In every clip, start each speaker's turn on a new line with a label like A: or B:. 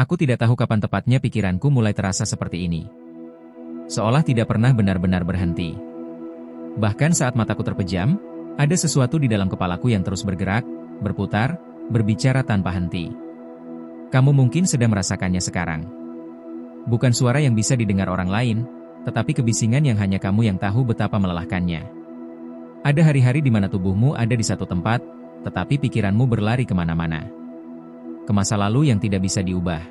A: Aku tidak tahu kapan tepatnya pikiranku mulai terasa seperti ini. Seolah tidak pernah benar-benar berhenti. Bahkan saat mataku terpejam, ada sesuatu di dalam kepalaku yang terus bergerak, berputar, berbicara tanpa henti. Kamu mungkin sedang merasakannya sekarang. Bukan suara yang bisa didengar orang lain, tetapi kebisingan yang hanya kamu yang tahu betapa melelahkannya. Ada hari-hari di mana tubuhmu ada di satu tempat, tetapi pikiranmu berlari kemana-mana. Ke masa lalu yang tidak bisa diubah.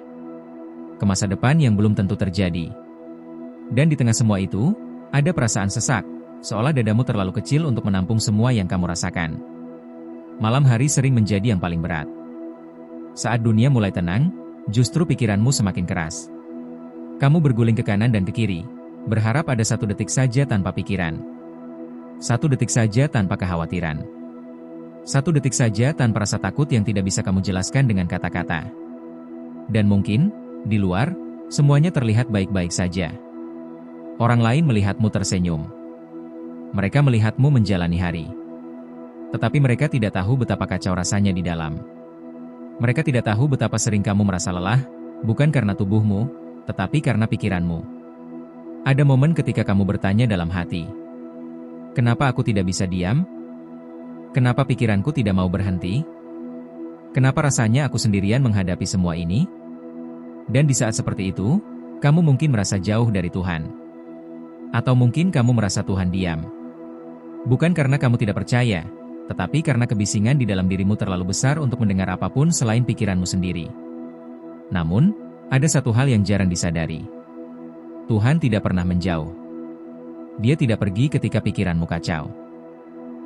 A: Ke masa depan yang belum tentu terjadi. Dan di tengah semua itu, ada perasaan sesak, seolah dadamu terlalu kecil untuk menampung semua yang kamu rasakan. Malam hari sering menjadi yang paling berat. Saat dunia mulai tenang, justru pikiranmu semakin keras. Kamu berguling ke kanan dan ke kiri, berharap ada satu detik saja tanpa pikiran. Satu detik saja tanpa kekhawatiran. Satu detik saja tanpa rasa takut yang tidak bisa kamu jelaskan dengan kata-kata. Dan mungkin, di luar, semuanya terlihat baik-baik saja. Orang lain melihatmu tersenyum. Mereka melihatmu menjalani hari. Tetapi mereka tidak tahu betapa kacau rasanya di dalam. Mereka tidak tahu betapa sering kamu merasa lelah, bukan karena tubuhmu, tetapi karena pikiranmu. Ada momen ketika kamu bertanya dalam hati, "Kenapa aku tidak bisa diam? Kenapa pikiranku tidak mau berhenti? Kenapa rasanya aku sendirian menghadapi semua ini?" Dan di saat seperti itu, kamu mungkin merasa jauh dari Tuhan. Atau mungkin kamu merasa Tuhan diam. Bukan karena kamu tidak percaya, tetapi karena kebisingan di dalam dirimu terlalu besar untuk mendengar apapun selain pikiranmu sendiri. Namun, ada satu hal yang jarang disadari. Tuhan tidak pernah menjauh. Dia tidak pergi ketika pikiranmu kacau.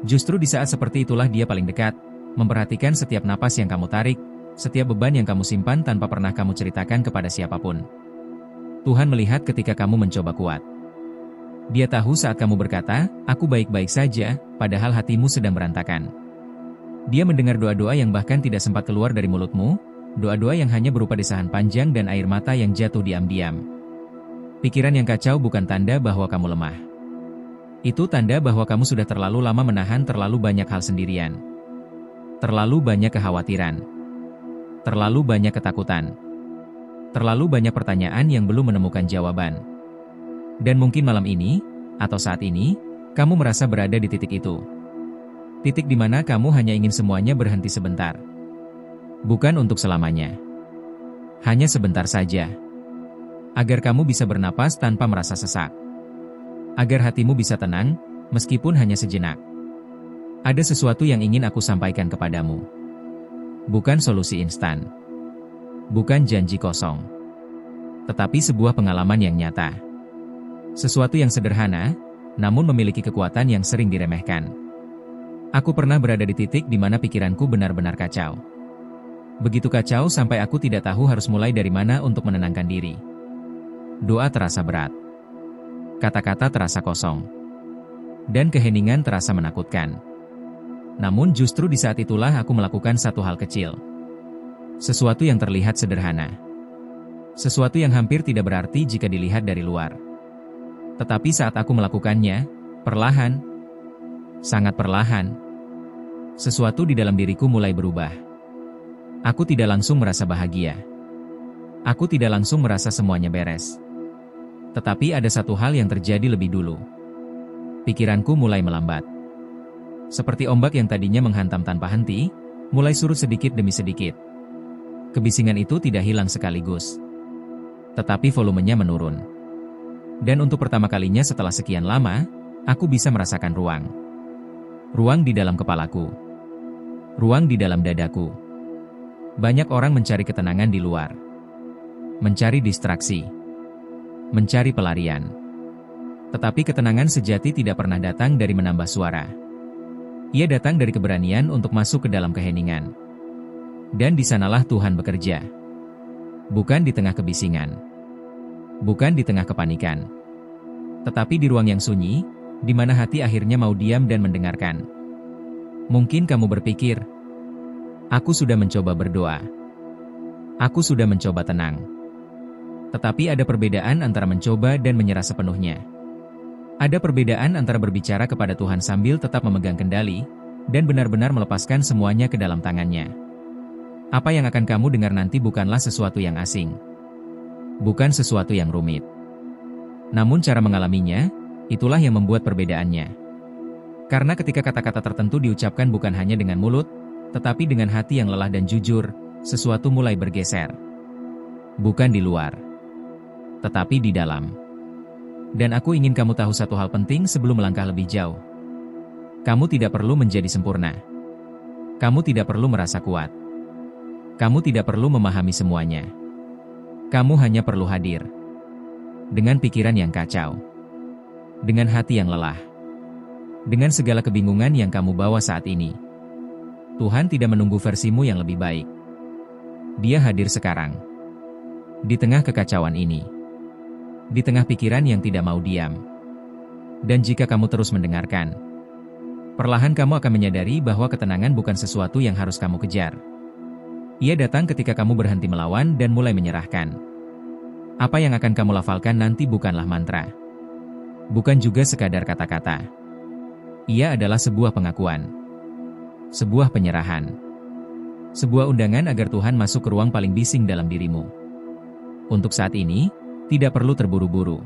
A: Justru di saat seperti itulah Dia paling dekat, memperhatikan setiap napas yang kamu tarik, setiap beban yang kamu simpan tanpa pernah kamu ceritakan kepada siapapun. Tuhan melihat ketika kamu mencoba kuat. Dia tahu saat kamu berkata, "Aku baik-baik saja," padahal hatimu sedang berantakan. Dia mendengar doa-doa yang bahkan tidak sempat keluar dari mulutmu, doa-doa yang hanya berupa desahan panjang dan air mata yang jatuh diam-diam. Pikiran yang kacau bukan tanda bahwa kamu lemah. Itu tanda bahwa kamu sudah terlalu lama menahan terlalu banyak hal sendirian. Terlalu banyak kekhawatiran. Terlalu banyak ketakutan. Terlalu banyak pertanyaan yang belum menemukan jawaban. Dan mungkin malam ini, atau saat ini, kamu merasa berada di titik itu. Titik di mana kamu hanya ingin semuanya berhenti sebentar. Bukan untuk selamanya. Hanya sebentar saja. Agar kamu bisa bernapas tanpa merasa sesak. Agar hatimu bisa tenang, meskipun hanya sejenak. Ada sesuatu yang ingin aku sampaikan kepadamu. Bukan solusi instan. Bukan janji kosong. Tetapi sebuah pengalaman yang nyata. Sesuatu yang sederhana, namun memiliki kekuatan yang sering diremehkan. Aku pernah berada di titik di mana pikiranku benar-benar kacau. Begitu kacau sampai aku tidak tahu harus mulai dari mana untuk menenangkan diri. Doa terasa berat. Kata-kata terasa kosong. Dan keheningan terasa menakutkan. Namun justru di saat itulah aku melakukan satu hal kecil. Sesuatu yang terlihat sederhana. Sesuatu yang hampir tidak berarti jika dilihat dari luar. Tetapi saat aku melakukannya, perlahan, sangat perlahan, sesuatu di dalam diriku mulai berubah. Aku tidak langsung merasa bahagia. Aku tidak langsung merasa semuanya beres. Tetapi ada satu hal yang terjadi lebih dulu. Pikiranku mulai melambat. Seperti ombak yang tadinya menghantam tanpa henti, mulai surut sedikit demi sedikit. Kebisingan itu tidak hilang sekaligus. Tetapi volumenya menurun. Dan untuk pertama kalinya setelah sekian lama, aku bisa merasakan ruang. Ruang di dalam kepalaku. Ruang di dalam dadaku. Banyak orang mencari ketenangan di luar. Mencari distraksi. Mencari pelarian. Tetapi ketenangan sejati tidak pernah datang dari menambah suara. Ia datang dari keberanian untuk masuk ke dalam keheningan. Dan di sanalah Tuhan bekerja. Bukan di tengah kebisingan. Bukan di tengah kepanikan. Tetapi di ruang yang sunyi, di mana hati akhirnya mau diam dan mendengarkan. Mungkin kamu berpikir, aku sudah mencoba berdoa. Aku sudah mencoba tenang. Tetapi ada perbedaan antara mencoba dan menyerah sepenuhnya. Ada perbedaan antara berbicara kepada Tuhan sambil tetap memegang kendali, dan benar-benar melepaskan semuanya ke dalam tangannya. Apa yang akan kamu dengar nanti bukanlah sesuatu yang asing. Bukan sesuatu yang rumit. Namun cara mengalaminya, itulah yang membuat perbedaannya. Karena ketika kata-kata tertentu diucapkan bukan hanya dengan mulut, tetapi dengan hati yang lelah dan jujur, sesuatu mulai bergeser. Bukan di luar, tetapi di dalam. Dan aku ingin kamu tahu satu hal penting sebelum melangkah lebih jauh. Kamu tidak perlu menjadi sempurna. Kamu tidak perlu merasa kuat. Kamu tidak perlu memahami semuanya. Kamu hanya perlu hadir. Dengan pikiran yang kacau. Dengan hati yang lelah. Dengan segala kebingungan yang kamu bawa saat ini. Tuhan tidak menunggu versimu yang lebih baik. Dia hadir sekarang. Di tengah kekacauan ini. Di tengah pikiran yang tidak mau diam. Dan jika kamu terus mendengarkan, perlahan kamu akan menyadari bahwa ketenangan bukan sesuatu yang harus kamu kejar. Ia datang ketika kamu berhenti melawan dan mulai menyerahkan. Apa yang akan kamu lafalkan nanti bukanlah mantra. Bukan juga sekadar kata-kata. Ia adalah sebuah pengakuan. Sebuah penyerahan. Sebuah undangan agar Tuhan masuk ke ruang paling bising dalam dirimu. Untuk saat ini, tidak perlu terburu-buru.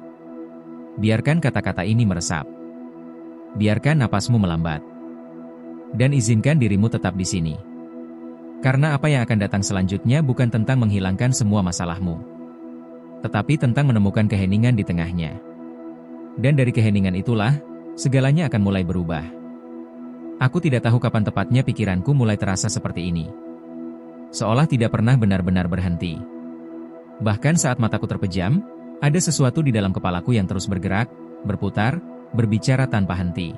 A: Biarkan kata-kata ini meresap. Biarkan napasmu melambat. Dan izinkan dirimu tetap di sini. Karena apa yang akan datang selanjutnya bukan tentang menghilangkan semua masalahmu, tetapi tentang menemukan keheningan di tengahnya. Dan dari keheningan itulah, segalanya akan mulai berubah. Aku tidak tahu kapan tepatnya pikiranku mulai terasa seperti ini. Seolah tidak pernah benar-benar berhenti. Bahkan saat mataku terpejam, ada sesuatu di dalam kepalaku yang terus bergerak, berputar, berbicara tanpa henti.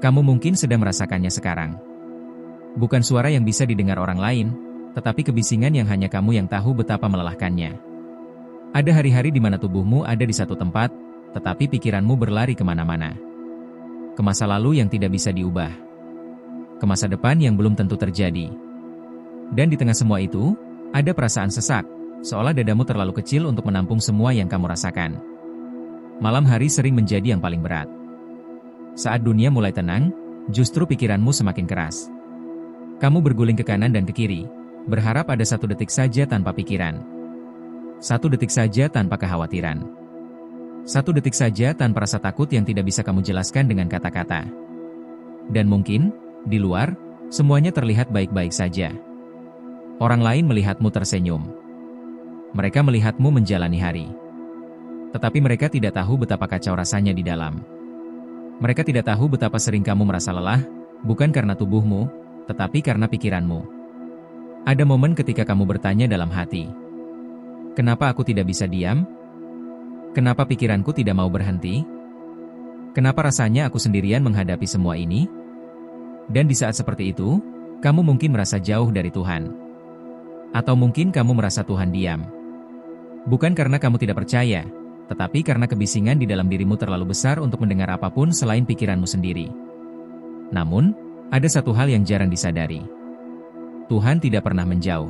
A: Kamu mungkin sedang merasakannya sekarang. Bukan suara yang bisa didengar orang lain, tetapi kebisingan yang hanya kamu yang tahu betapa melelahkannya. Ada hari-hari di mana tubuhmu ada di satu tempat, tetapi pikiranmu berlari kemana-mana. Ke masa lalu yang tidak bisa diubah. Ke masa depan yang belum tentu terjadi. Dan di tengah semua itu, ada perasaan sesak, seolah dadamu terlalu kecil untuk menampung semua yang kamu rasakan. Malam hari sering menjadi yang paling berat. Saat dunia mulai tenang, justru pikiranmu semakin keras. Kamu berguling ke kanan dan ke kiri, berharap ada satu detik saja tanpa pikiran. Satu detik saja tanpa kekhawatiran. Satu detik saja tanpa rasa takut yang tidak bisa kamu jelaskan dengan kata-kata. Dan mungkin, di luar, semuanya terlihat baik-baik saja. Orang lain melihatmu tersenyum. Mereka melihatmu menjalani hari. Tetapi mereka tidak tahu betapa kacau rasanya di dalam. Mereka tidak tahu betapa sering kamu merasa lelah, bukan karena tubuhmu, tetapi karena pikiranmu. Ada momen ketika kamu bertanya dalam hati, kenapa aku tidak bisa diam? Kenapa pikiranku tidak mau berhenti? Kenapa rasanya aku sendirian menghadapi semua ini? Dan di saat seperti itu, kamu mungkin merasa jauh dari Tuhan. Atau mungkin kamu merasa Tuhan diam. Bukan karena kamu tidak percaya, tetapi karena kebisingan di dalam dirimu terlalu besar untuk mendengar apapun selain pikiranmu sendiri. Namun, ada satu hal yang jarang disadari. Tuhan tidak pernah menjauh.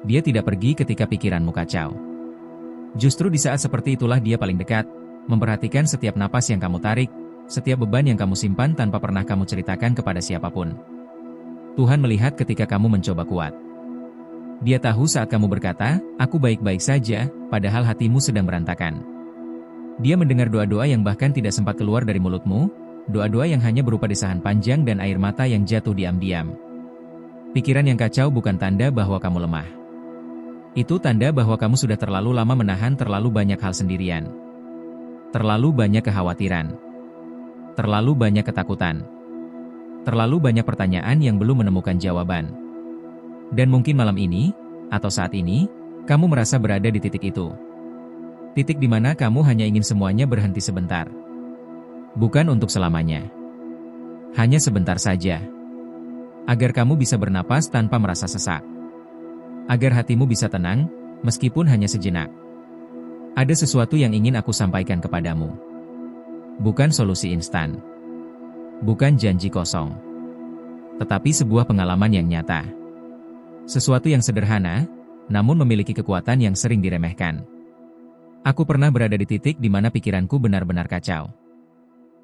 A: Dia tidak pergi ketika pikiranmu kacau. Justru di saat seperti itulah Dia paling dekat, memperhatikan setiap napas yang kamu tarik, setiap beban yang kamu simpan tanpa pernah kamu ceritakan kepada siapapun. Tuhan melihat ketika kamu mencoba kuat. Dia tahu saat kamu berkata, "Aku baik-baik saja," padahal hatimu sedang berantakan. Dia mendengar doa-doa yang bahkan tidak sempat keluar dari mulutmu, doa-doa yang hanya berupa desahan panjang dan air mata yang jatuh diam-diam. Pikiran yang kacau bukan tanda bahwa kamu lemah. Itu tanda bahwa kamu sudah terlalu lama menahan terlalu banyak hal sendirian. Terlalu banyak kekhawatiran. Terlalu banyak ketakutan. Terlalu banyak pertanyaan yang belum menemukan jawaban. Dan mungkin malam ini, atau saat ini, kamu merasa berada di titik itu. Titik di mana kamu hanya ingin semuanya berhenti sebentar. Bukan untuk selamanya. Hanya sebentar saja. Agar kamu bisa bernapas tanpa merasa sesak. Agar hatimu bisa tenang, meskipun hanya sejenak. Ada sesuatu yang ingin aku sampaikan kepadamu. Bukan solusi instan. Bukan janji kosong. Tetapi sebuah pengalaman yang nyata. Sesuatu yang sederhana, namun memiliki kekuatan yang sering diremehkan. Aku pernah berada di titik di mana pikiranku benar-benar kacau.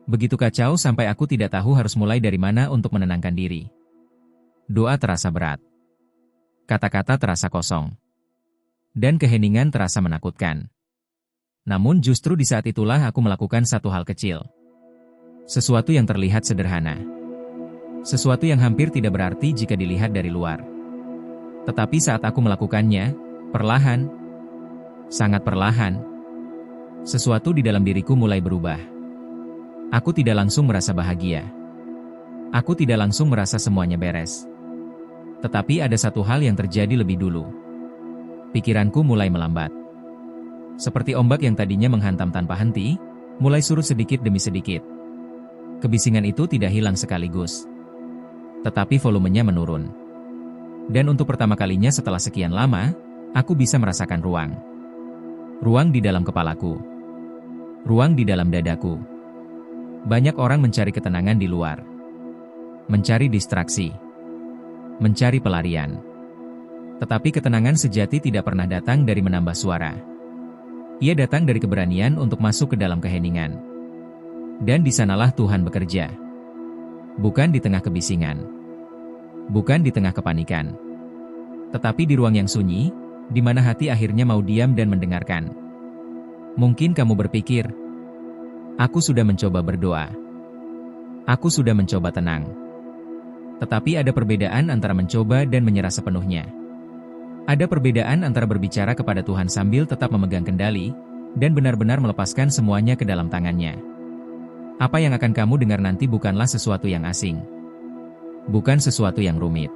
A: Begitu kacau sampai aku tidak tahu harus mulai dari mana untuk menenangkan diri. Doa terasa berat. Kata-kata terasa kosong. Dan keheningan terasa menakutkan. Namun justru di saat itulah aku melakukan satu hal kecil. Sesuatu yang terlihat sederhana. Sesuatu yang hampir tidak berarti jika dilihat dari luar. Tetapi saat aku melakukannya, perlahan, sangat perlahan, sesuatu di dalam diriku mulai berubah. Aku tidak langsung merasa bahagia. Aku tidak langsung merasa semuanya beres. Tetapi ada satu hal yang terjadi lebih dulu. Pikiranku mulai melambat. Seperti ombak yang tadinya menghantam tanpa henti, mulai surut sedikit demi sedikit. Kebisingan itu tidak hilang sekaligus. Tetapi volumenya menurun. Dan untuk pertama kalinya setelah sekian lama, aku bisa merasakan ruang. Ruang di dalam kepalaku. Ruang di dalam dadaku. Banyak orang mencari ketenangan di luar. Mencari distraksi. Mencari pelarian. Tetapi ketenangan sejati tidak pernah datang dari menambah suara. Ia datang dari keberanian untuk masuk ke dalam keheningan. Dan di sanalah Tuhan bekerja. Bukan di tengah kebisingan. Bukan di tengah kepanikan. Tetapi di ruang yang sunyi, di mana hati akhirnya mau diam dan mendengarkan. Mungkin kamu berpikir, aku sudah mencoba berdoa. Aku sudah mencoba tenang. Tetapi ada perbedaan antara mencoba dan menyerah sepenuhnya. Ada perbedaan antara berbicara kepada Tuhan sambil tetap memegang kendali, dan benar-benar melepaskan semuanya ke dalam tangannya. Apa yang akan kamu dengar nanti bukanlah sesuatu yang asing. Bukan sesuatu yang rumit.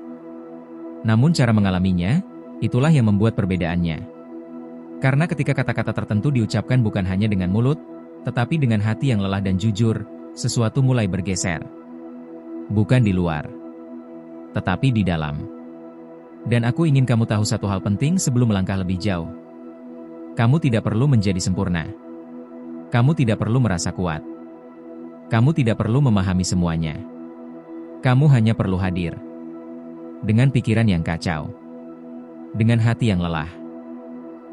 A: Namun cara mengalaminya, itulah yang membuat perbedaannya. Karena ketika kata-kata tertentu diucapkan bukan hanya dengan mulut, tetapi dengan hati yang lelah dan jujur, sesuatu mulai bergeser. Bukan di luar, tetapi di dalam. Dan aku ingin kamu tahu satu hal penting sebelum melangkah lebih jauh. Kamu tidak perlu menjadi sempurna. Kamu tidak perlu merasa kuat. Kamu tidak perlu memahami semuanya. Kamu hanya perlu hadir. Dengan pikiran yang kacau. Dengan hati yang lelah.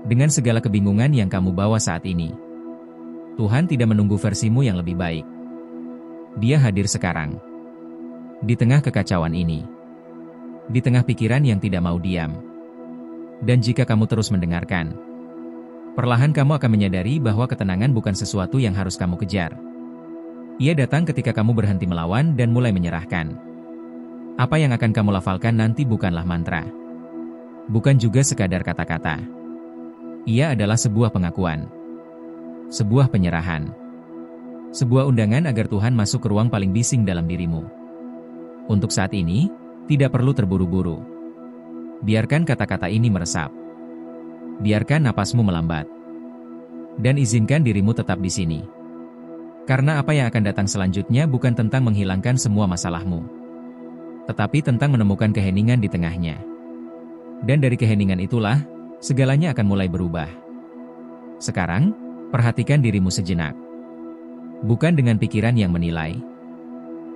A: Dengan segala kebingungan yang kamu bawa saat ini. Tuhan tidak menunggu versimu yang lebih baik. Dia hadir sekarang. Di tengah kekacauan ini. Di tengah pikiran yang tidak mau diam. Dan jika kamu terus mendengarkan, perlahan kamu akan menyadari bahwa ketenangan bukan sesuatu yang harus kamu kejar. Ia datang ketika kamu berhenti melawan dan mulai menyerahkan. Apa yang akan kamu lafalkan nanti bukanlah mantra. Bukan juga sekadar kata-kata. Ia adalah sebuah pengakuan. Sebuah penyerahan. Sebuah undangan agar Tuhan masuk ke ruang paling bising dalam dirimu. Untuk saat ini, tidak perlu terburu-buru. Biarkan kata-kata ini meresap. Biarkan napasmu melambat. Dan izinkan dirimu tetap di sini. Karena apa yang akan datang selanjutnya bukan tentang menghilangkan semua masalahmu. Tetapi tentang menemukan keheningan di tengahnya. Dan dari keheningan itulah, segalanya akan mulai berubah. Sekarang, perhatikan dirimu sejenak. Bukan dengan pikiran yang menilai.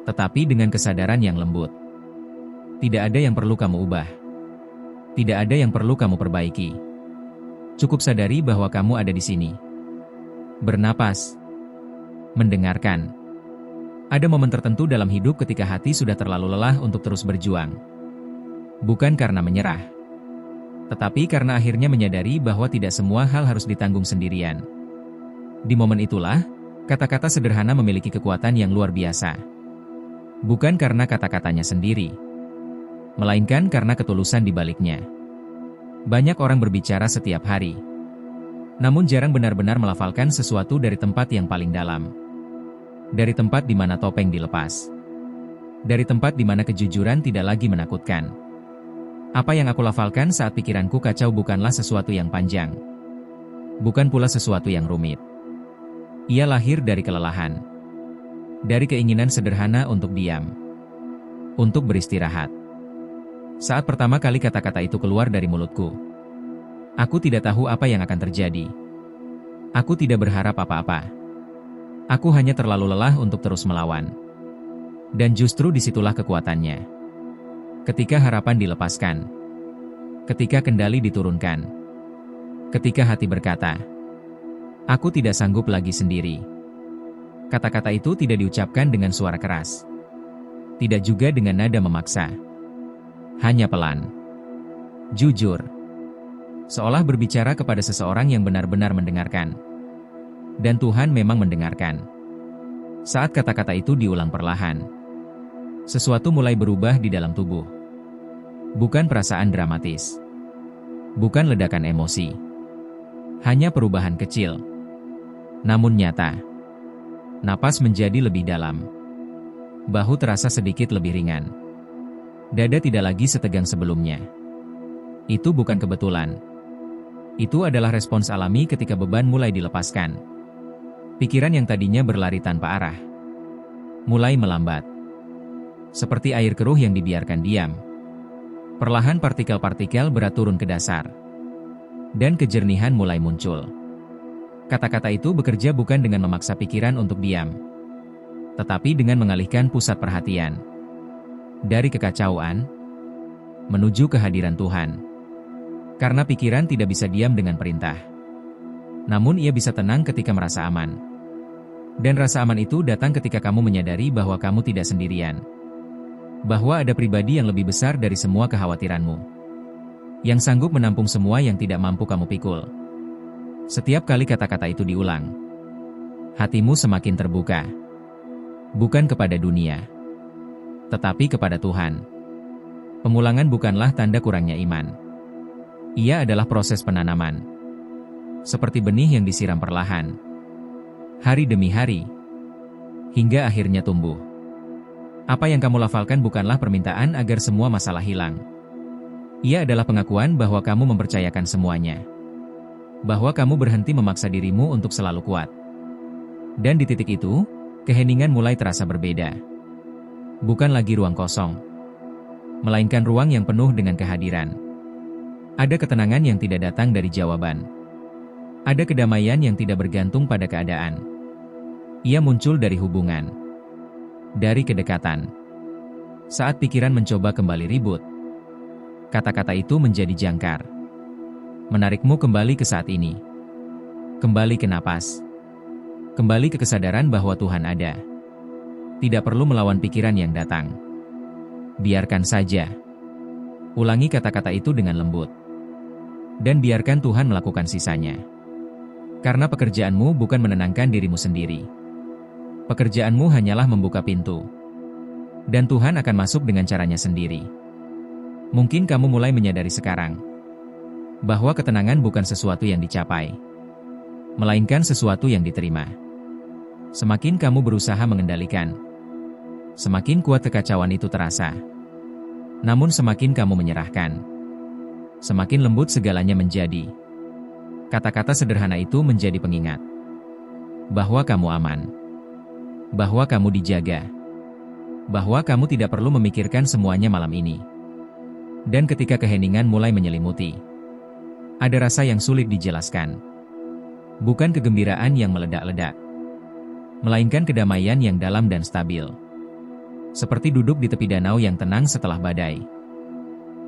A: Tetapi dengan kesadaran yang lembut. Tidak ada yang perlu kamu ubah. Tidak ada yang perlu kamu perbaiki. Cukup sadari bahwa kamu ada di sini. Bernapas. Mendengarkan. Ada momen tertentu dalam hidup ketika hati sudah terlalu lelah untuk terus berjuang. Bukan karena menyerah. Tetapi karena akhirnya menyadari bahwa tidak semua hal harus ditanggung sendirian. Di momen itulah, kata-kata sederhana memiliki kekuatan yang luar biasa. Bukan karena kata-katanya sendiri, melainkan karena ketulusan di baliknya. Banyak orang berbicara setiap hari, namun jarang benar-benar melafalkan sesuatu dari tempat yang paling dalam. Dari tempat di mana topeng dilepas. Dari tempat di mana kejujuran tidak lagi menakutkan. Apa yang aku lafalkan saat pikiranku kacau bukanlah sesuatu yang panjang. Bukan pula sesuatu yang rumit. Ia lahir dari kelelahan. Dari keinginan sederhana untuk diam. Untuk beristirahat. Saat pertama kali kata-kata itu keluar dari mulutku, aku tidak tahu apa yang akan terjadi. Aku tidak berharap apa-apa. Aku hanya terlalu lelah untuk terus melawan. Dan justru disitulah kekuatannya. Ketika harapan dilepaskan. Ketika kendali diturunkan. Ketika hati berkata, aku tidak sanggup lagi sendiri. Kata-kata itu tidak diucapkan dengan suara keras. Tidak juga dengan nada memaksa. Hanya pelan. jujur. Seolah berbicara kepada seseorang yang benar-benar mendengarkan. Dan Tuhan memang mendengarkan. Saat kata-kata itu diulang perlahan, sesuatu mulai berubah di dalam tubuh. Bukan perasaan dramatis. Bukan ledakan emosi. Hanya perubahan kecil. Namun nyata. Napas menjadi lebih dalam. Bahu terasa sedikit lebih ringan. Dada tidak lagi setegang sebelumnya. Itu bukan kebetulan. Itu adalah respons alami ketika beban mulai dilepaskan. Pikiran yang tadinya berlari tanpa arah mulai melambat. Seperti air keruh yang dibiarkan diam. Perlahan partikel-partikel berat turun ke dasar. Dan kejernihan mulai muncul. Kata-kata itu bekerja bukan dengan memaksa pikiran untuk diam, tetapi dengan mengalihkan pusat perhatian dari kekacauan menuju kehadiran Tuhan. Karena pikiran tidak bisa diam dengan perintah. Namun ia bisa tenang ketika merasa aman. Dan rasa aman itu datang ketika kamu menyadari bahwa kamu tidak sendirian. Bahwa ada pribadi yang lebih besar dari semua kekhawatiranmu. Yang sanggup menampung semua yang tidak mampu kamu pikul. Setiap kali kata-kata itu diulang, hatimu semakin terbuka. Bukan kepada dunia, tetapi kepada Tuhan. Pengulangan bukanlah tanda kurangnya iman. Ia adalah proses penanaman. Seperti benih yang disiram perlahan. Hari demi hari. Hingga akhirnya tumbuh. Apa yang kamu lafalkan bukanlah permintaan agar semua masalah hilang. Ia adalah pengakuan bahwa kamu mempercayakan semuanya. Bahwa kamu berhenti memaksa dirimu untuk selalu kuat. Dan di titik itu, keheningan mulai terasa berbeda. Bukan lagi ruang kosong. Melainkan ruang yang penuh dengan kehadiran. Ada ketenangan yang tidak datang dari jawaban. Ada kedamaian yang tidak bergantung pada keadaan. Ia muncul dari hubungan. Dari kedekatan. Saat pikiran mencoba kembali ribut, kata-kata itu menjadi jangkar. Menarikmu kembali ke saat ini. Kembali ke napas. Kembali ke kesadaran bahwa Tuhan ada. Tidak perlu melawan pikiran yang datang. Biarkan saja. Ulangi kata-kata itu dengan lembut. Dan biarkan Tuhan melakukan sisanya. Karena pekerjaanmu bukan menenangkan dirimu sendiri. Pekerjaanmu hanyalah membuka pintu. Dan Tuhan akan masuk dengan caranya sendiri. Mungkin kamu mulai menyadari sekarang bahwa ketenangan bukan sesuatu yang dicapai, melainkan sesuatu yang diterima. Semakin kamu berusaha mengendalikan, semakin kuat kekacauan itu terasa. Namun semakin kamu menyerahkan, semakin lembut segalanya menjadi. Kata-kata sederhana itu menjadi pengingat bahwa kamu aman. Bahwa kamu dijaga. Bahwa kamu tidak perlu memikirkan semuanya malam ini. Dan ketika keheningan mulai menyelimuti, ada rasa yang sulit dijelaskan. Bukan kegembiraan yang meledak-ledak, melainkan kedamaian yang dalam dan stabil. Seperti duduk di tepi danau yang tenang setelah badai.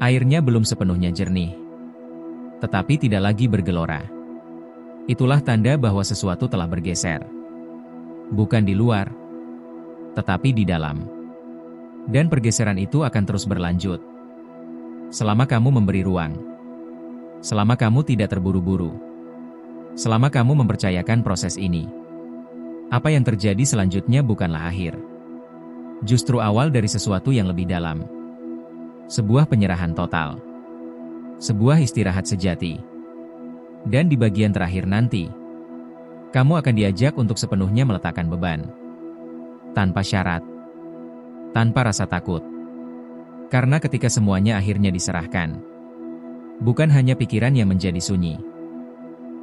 A: Airnya belum sepenuhnya jernih, tetapi tidak lagi bergelora. Itulah tanda bahwa sesuatu telah bergeser. Bukan di luar, tetapi di dalam. Dan pergeseran itu akan terus berlanjut. Selama kamu memberi ruang. Selama kamu tidak terburu-buru. Selama kamu mempercayakan proses ini. Apa yang terjadi selanjutnya bukanlah akhir. Justru awal dari sesuatu yang lebih dalam. Sebuah penyerahan total. Sebuah istirahat sejati. Dan di bagian terakhir nanti, kamu akan diajak untuk sepenuhnya meletakkan beban. Tanpa syarat. Tanpa rasa takut. Karena ketika semuanya akhirnya diserahkan, bukan hanya pikiran yang menjadi sunyi,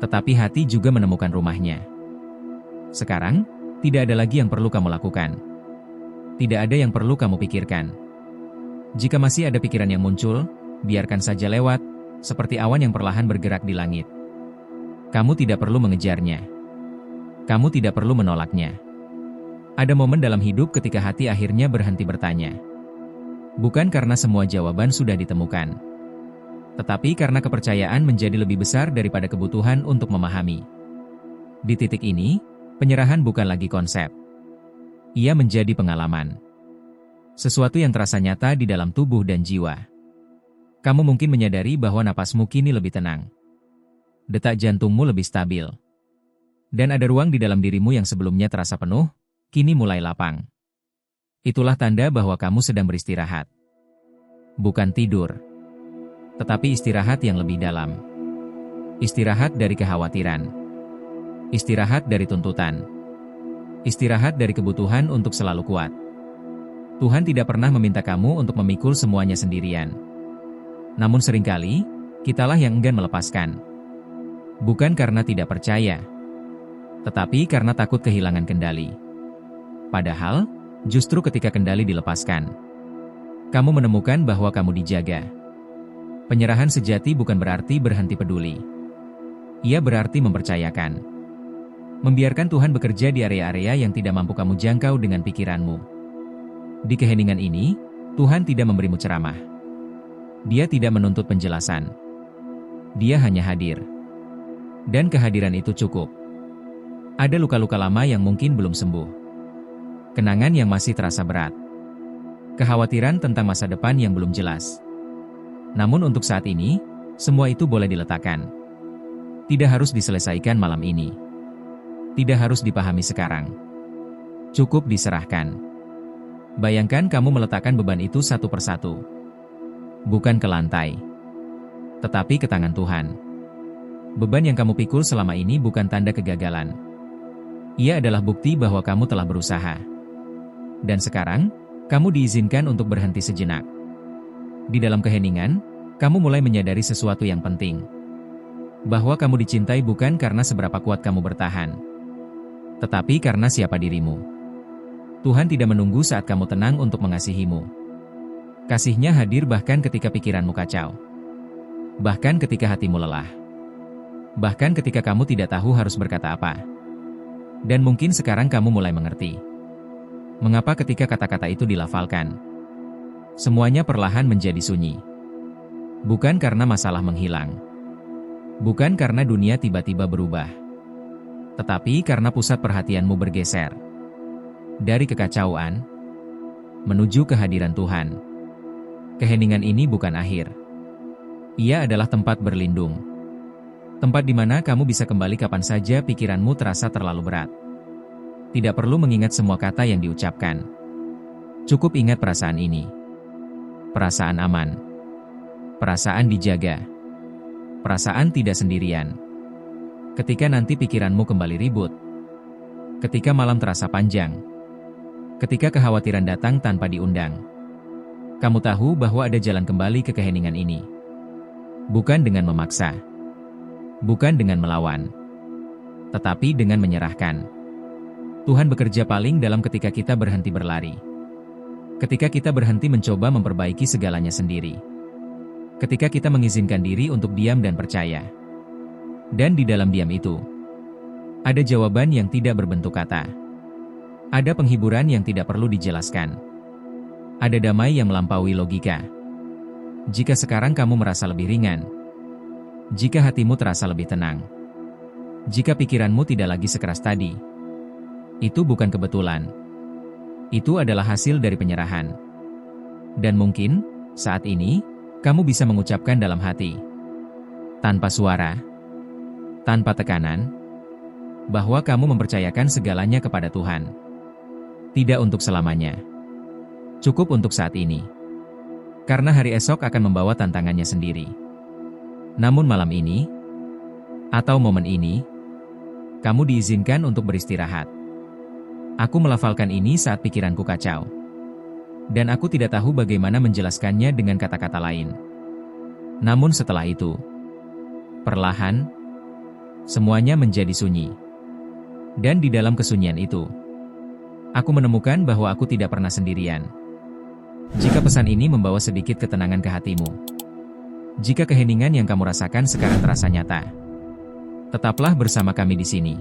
A: tetapi hati juga menemukan rumahnya. Sekarang, tidak ada lagi yang perlu kamu lakukan. Tidak ada yang perlu kamu pikirkan. Jika masih ada pikiran yang muncul, biarkan saja lewat, seperti awan yang perlahan bergerak di langit. Kamu tidak perlu mengejarnya. Kamu tidak perlu menolaknya. Ada momen dalam hidup ketika hati akhirnya berhenti bertanya. Bukan karena semua jawaban sudah ditemukan, tetapi karena kepercayaan menjadi lebih besar daripada kebutuhan untuk memahami. Di titik ini, penyerahan bukan lagi konsep. Ia menjadi pengalaman. Sesuatu yang terasa nyata di dalam tubuh dan jiwa. Kamu mungkin menyadari bahwa napasmu kini lebih tenang. Detak jantungmu lebih stabil. Dan ada ruang di dalam dirimu yang sebelumnya terasa penuh, kini mulai lapang. Itulah tanda bahwa kamu sedang beristirahat. Bukan tidur, tetapi istirahat yang lebih dalam. Istirahat dari kekhawatiran. Istirahat dari tuntutan. Istirahat dari kebutuhan untuk selalu kuat. Tuhan tidak pernah meminta kamu untuk memikul semuanya sendirian. Namun seringkali, kitalah yang enggan melepaskan. Bukan karena tidak percaya, tetapi karena takut kehilangan kendali. Padahal, justru ketika kendali dilepaskan, kamu menemukan bahwa kamu dijaga. Penyerahan sejati bukan berarti berhenti peduli. Ia berarti mempercayakan. Membiarkan Tuhan bekerja di area-area yang tidak mampu kamu jangkau dengan pikiranmu. Di keheningan ini, Tuhan tidak memberimu ceramah. Dia tidak menuntut penjelasan. Dia hanya hadir. Dan kehadiran itu cukup. Ada luka-luka lama yang mungkin belum sembuh. Kenangan yang masih terasa berat. Kekhawatiran tentang masa depan yang belum jelas. Namun untuk saat ini, semua itu boleh diletakkan. Tidak harus diselesaikan malam ini. Tidak harus dipahami sekarang. Cukup diserahkan. Bayangkan kamu meletakkan beban itu satu persatu. Bukan ke lantai, tetapi ke tangan Tuhan. Beban yang kamu pikul selama ini bukan tanda kegagalan. Ia adalah bukti bahwa kamu telah berusaha. Dan sekarang, kamu diizinkan untuk berhenti sejenak. Di dalam keheningan, kamu mulai menyadari sesuatu yang penting. Bahwa kamu dicintai bukan karena seberapa kuat kamu bertahan, tetapi karena siapa dirimu. Tuhan tidak menunggu saat kamu tenang untuk mengasihimu. Kasih-Nya hadir bahkan ketika pikiranmu kacau. Bahkan ketika hatimu lelah. Bahkan ketika kamu tidak tahu harus berkata apa. Dan mungkin sekarang kamu mulai mengerti. Mengapa ketika kata-kata itu dilafalkan, semuanya perlahan menjadi sunyi. Bukan karena masalah menghilang. Bukan karena dunia tiba-tiba berubah. Tetapi karena pusat perhatianmu bergeser. Dari kekacauan, menuju kehadiran Tuhan. Keheningan ini bukan akhir. Ia adalah tempat berlindung. Tempat di mana kamu bisa kembali kapan saja pikiranmu terasa terlalu berat. Tidak perlu mengingat semua kata yang diucapkan. Cukup ingat perasaan ini. Perasaan aman. Perasaan dijaga. Perasaan tidak sendirian. Ketika nanti pikiranmu kembali ribut. Ketika malam terasa panjang. Ketika kekhawatiran datang tanpa diundang. Kamu tahu bahwa ada jalan kembali ke keheningan ini. Bukan dengan memaksa. Bukan dengan melawan. Tetapi dengan menyerahkan. Tuhan bekerja paling dalam ketika kita berhenti berlari. Ketika kita berhenti mencoba memperbaiki segalanya sendiri. Ketika kita mengizinkan diri untuk diam dan percaya. Dan di dalam diam itu, ada jawaban yang tidak berbentuk kata. Ada penghiburan yang tidak perlu dijelaskan. Ada damai yang melampaui logika. Jika sekarang kamu merasa lebih ringan, jika hatimu terasa lebih tenang, jika pikiranmu tidak lagi sekeras tadi, itu bukan kebetulan. Itu adalah hasil dari penyerahan. Dan mungkin, saat ini, kamu bisa mengucapkan dalam hati, tanpa suara, tanpa tekanan, bahwa kamu mempercayakan segalanya kepada Tuhan. Tidak untuk selamanya. Cukup untuk saat ini. Karena hari esok akan membawa tantangannya sendiri. Namun malam ini, atau momen ini, kamu diizinkan untuk beristirahat. Aku melafalkan ini saat pikiranku kacau. Dan aku tidak tahu bagaimana menjelaskannya dengan kata-kata lain. Namun setelah itu, perlahan, semuanya menjadi sunyi. Dan di dalam kesunyian itu, aku menemukan bahwa aku tidak pernah sendirian. Jika pesan ini membawa sedikit ketenangan ke hatimu, jika keheningan yang kamu rasakan sekarang terasa nyata, tetaplah bersama kami di sini.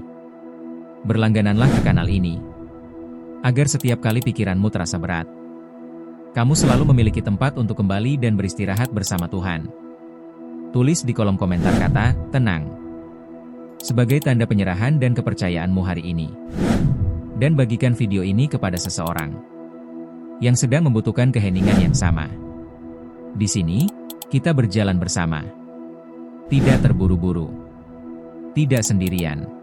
A: Berlanggananlah ke kanal ini, agar setiap kali pikiranmu terasa berat, kamu selalu memiliki tempat untuk kembali dan beristirahat bersama Tuhan. Tulis di kolom komentar kata, tenang, sebagai tanda penyerahan dan kepercayaanmu hari ini. Dan bagikan video ini kepada seseorang yang sedang membutuhkan keheningan yang sama. Di sini, Kita berjalan bersama. Tidak terburu-buru. Tidak sendirian.